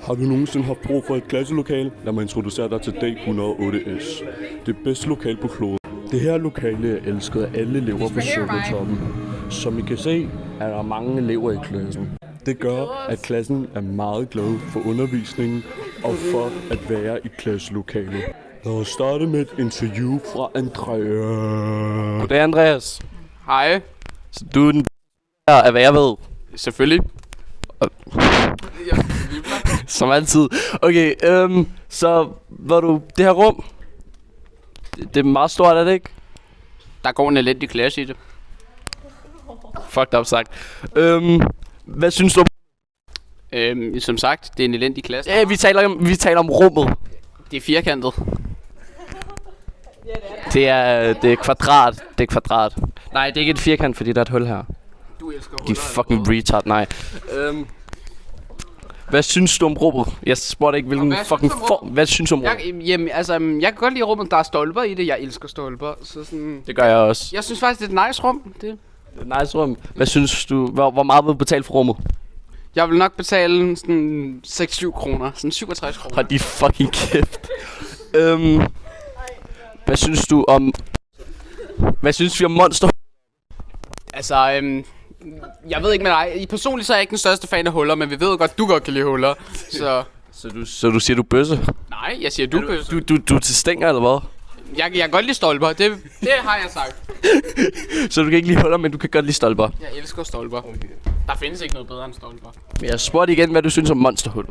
Har du nogensinde haft brug for et klasselokale? Lad mig introducere dig til D108S. Det bedste lokale på kloden. Det her lokale er elsket af alle elever på Sølvtoppen. Som I kan se, er der mange elever i klassen. Det gør, at klassen er meget glad for undervisningen og for at være i klasselokalet. Lad os starte med et interview fra Andreas. Goddag, Andreas. Hej. Så du er den af hvad jeg ved. Selvfølgelig. Som altid. Okay, så var du det her rum. Det er meget stort, er det ikke? Der går en elendig klasse i det. Fucked up sagt. Hvad synes du om... Som sagt, det er en elendig klasse. Ja, vi taler om rummet. Det er firkantet. Det er kvadrat. Det er kvadrat. Nej, det er ikke et firkant, fordi der er et hul her. Du elsker De fucking retard, nej. Hvad synes du om rummet? Jeg spurgte ikke, hvilken fucking form. Hvad synes du om rummet? Jeg kan godt lide rummet. Der er stolper i det. Jeg elsker stolper. Så sådan... Det gør jeg også. Jeg synes faktisk, det er et nice rum. Det er et nice rum. Hvad synes du? Hvor meget vil du betale for rummet? Jeg vil nok betale sådan 6-7 kroner. Sådan 67 kroner. Hold de fucking kæft. Hvad synes du om... Hvad synes vi om Monster? Altså, jeg ved ikke med dig. Personligt så er jeg ikke den største fan af huller, men vi ved godt, du godt kan lide huller. Så du siger, du er bøsse? Nej, jeg siger, du er bøsse. Du er til stænger, eller hvad? Jeg kan godt lide stolper. Det har jeg sagt. Så du kan ikke lide huller, men du kan godt lide stolper? Jeg elsker stolper. Okay. Der findes ikke noget bedre end stolper. Men jeg spurgte igen, hvad du synes om monsterhul.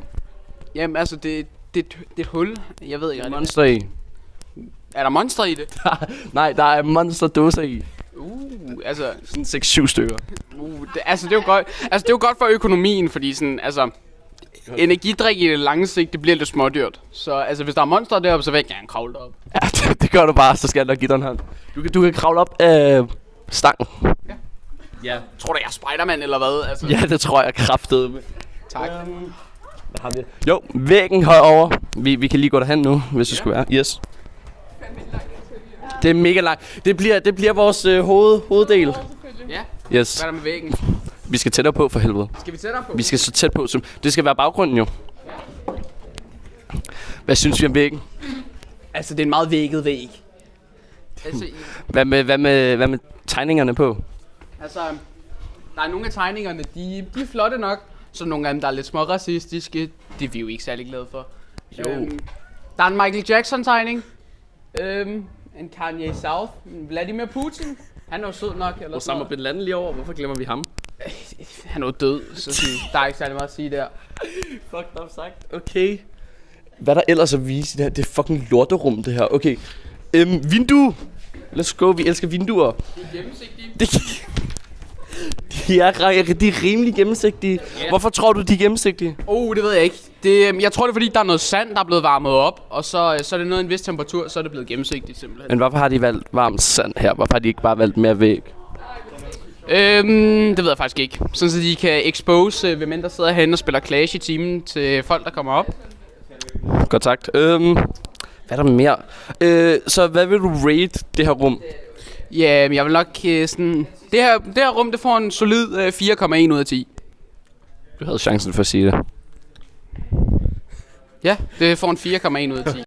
Jamen altså, det er et hul. Jeg ved ikke. Er monster i? Er der monster i det? Nej, der er monsterdåser i. Altså sådan 6-7 stykker. Det er jo godt. Altså det er jo godt for økonomien, fordi sådan altså energidrik i det lange sigt, det bliver lidt smådyrt. Så altså hvis der er monster deroppe, så vil jeg gerne kravle op. Ja, det gør du bare, så skal jeg nok give dig en hånd. Du kan kravle op af stangen. Ja. Tror du jeg er Spiderman eller hvad? Altså. Ja, det tror jeg kraftedeme. Tak. Hvad har vi? Jo, væggen herovre. Vi kan lige gå derhen nu, hvis det skulle være. Yes. Det er mega langt. Det bliver vores hoveddel. Ja. Yes. Hvad er der med væggen? Vi skal tættere på for helvede. Skal vi tættere på? Vi skal så tæt på. Det skal være baggrunden jo. Hvad synes vi om væggen? Altså det er en meget vægget væg. Altså, hvad med tegningerne på? Altså der er nogle af tegningerne, de er flotte nok. Så nogle af dem der er lidt små racistiske. Det er vi jo ikke særlig glade for. Jo. Der er en Michael Jackson tegning. En Kanye South, en Vladimir Putin. Han er jo sød nok. Eller Osama bin Laden lige over. Hvorfor glemmer vi ham? Han er jo død, så sådan, der er ikke særlig meget at sige der. Fucked up sagt. Okay. Hvad der ellers at vise i det her? Det er fucking lorterum det her. Okay. Vindue. Let's go. Vi elsker vinduer. De er gennemsigtige. De er rimelig gennemsigtige. Yeah. Hvorfor tror du, de er gennemsigtige? Det ved jeg ikke. Jeg tror det er fordi, der er noget sand, der er blevet varmet op. Og så er det noget i en vis temperatur, så er det blevet gennemsigtigt simpelthen. Men hvorfor har de valgt varmt sand her? Hvorfor har de ikke bare valgt mere væg? Det ved jeg faktisk ikke. Sådan så de kan expose, hvem end der sidder herinde og spiller Clash i timen til folk, der kommer op. Godt sagt. Hvad er der mere? Så hvad vil du rate det her rum? Ja, jeg vil nok sådan... Det her rum, det får en solid 4,1 ud af 10. Du havde chancen for at sige det. Ja, det får en 4,1 ud af 10.